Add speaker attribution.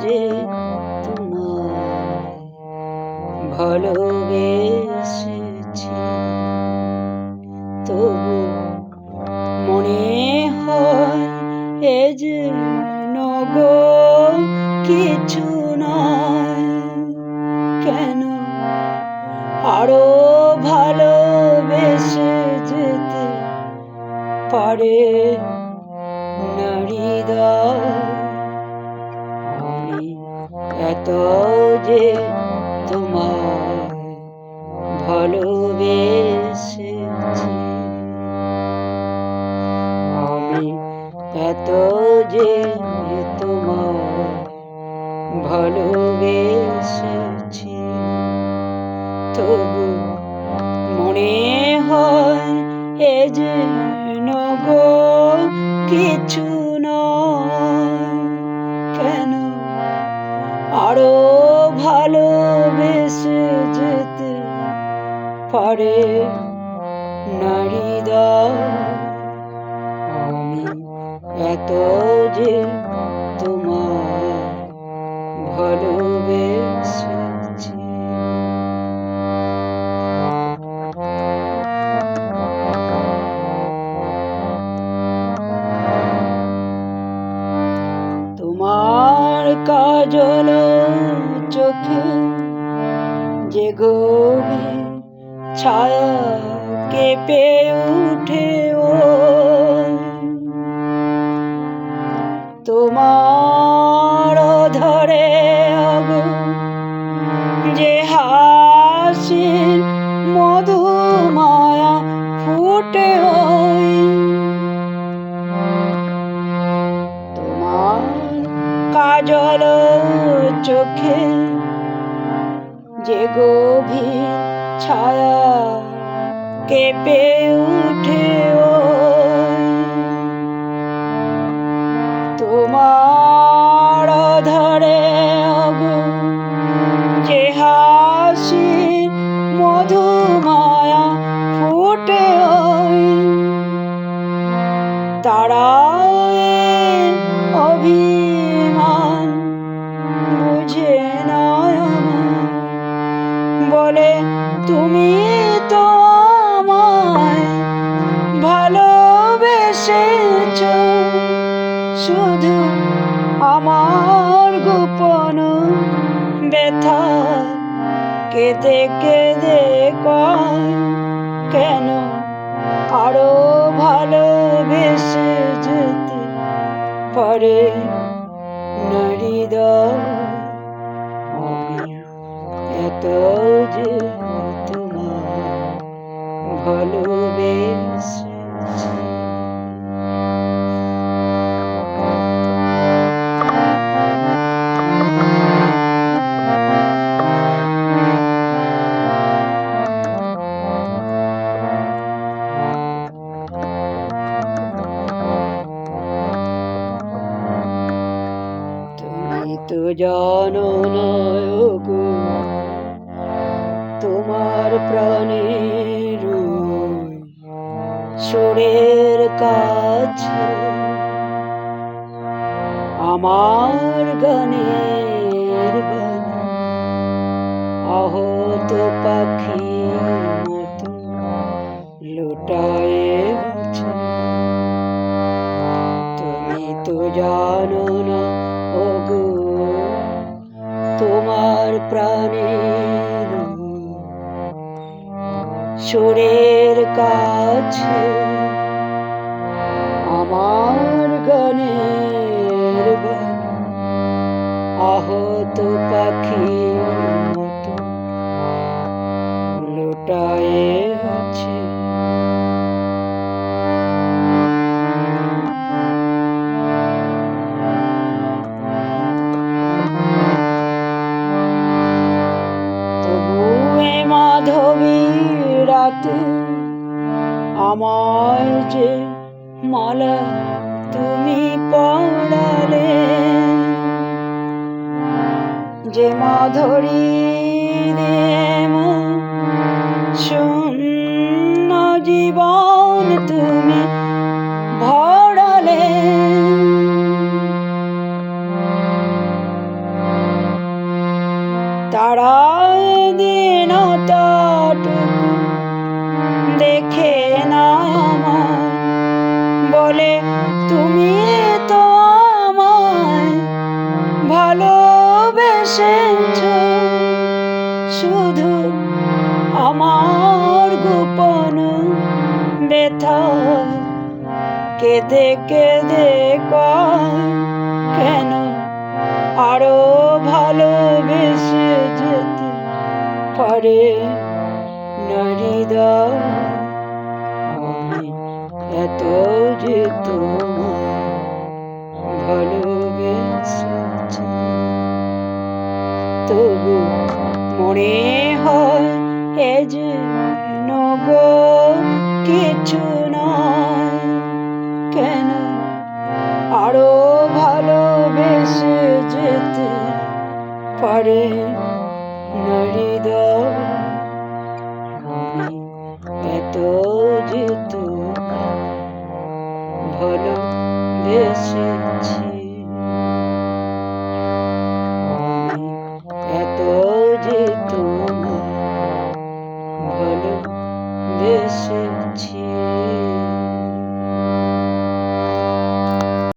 Speaker 1: যে তোমায় ভালোবেসেছি, তবু মনে হয় এ যে নগো কিছু নয়। কেন আরো ভালোবেসে যেতে পারে না হৃদয়? আমি এত যে তোমায় ভালোবেসেছি, আমি এত যে তোমায় ভালোবেসেছি, তবু মনে হয় এ যে নগো কিছু নয়। কেন আরো ভালোবেসে যেতে পারে না হৃদয়? আমি এত যে তোমায় ভালোবেসেছি। তোমার কাজল চোখে যে গভীর ছায়া কেঁপে উঠে, ও তোমার ধরে যে হাসির মধু মায়া ফুটে, তোমার কাজল চোখে যে গভীর ছায়া কেঁপে উঠে, তোমার ধরে যে হাসি মধু মায়া ফুটে, তারা অভিমান বুঝে নয় বলে তুমি তো আমায় ভালোবেসেছ। শুধু আমার গোপন ব্যথা কেঁদে কেঁদে কয়, কেন আরো ভালোবেসে যেতে পারে না হৃদয়? আমি এত যে তোমায় ভালোবেসেছি। তুমি তো জানো না গো, তোমার প্রাণের সুরের কাছে আমার গানের গানে আহত পাখির মতো লুটায়ে আছে। তুমি তো জানো না ওগো, তোমার প্রাণের সুরের কাছে আমার গানের গানে আহত পাখির মতো লুটায়ে আছে। তবু এ মাধবী রাতে আমায় যে মালা তুমি পড়ালে, যে মাধুরী দিয়ে শূন্য জীবন তুমি ভরালে, তারা দীনতাটুকু দেখে না আমার, বলে তুমি তো আমায় ভালোবেসেছ। শুধু আমার গোপন ব্যথা কেঁদে কেঁদে কয়, কেন আরো ভালোবেসে যেতে পারে না হৃদয়। আমি এত যে তোমায় ভালোবেসেছি, তবু মনে হয় এ যে নগো কিছু নয়। কেন আরো ভালোবেসে যেতে পারে না হৃদয়। আমি এত যে তোমায় ভালোবেসেছি, আমি এত যে তোমায় ভালোবেসেছি।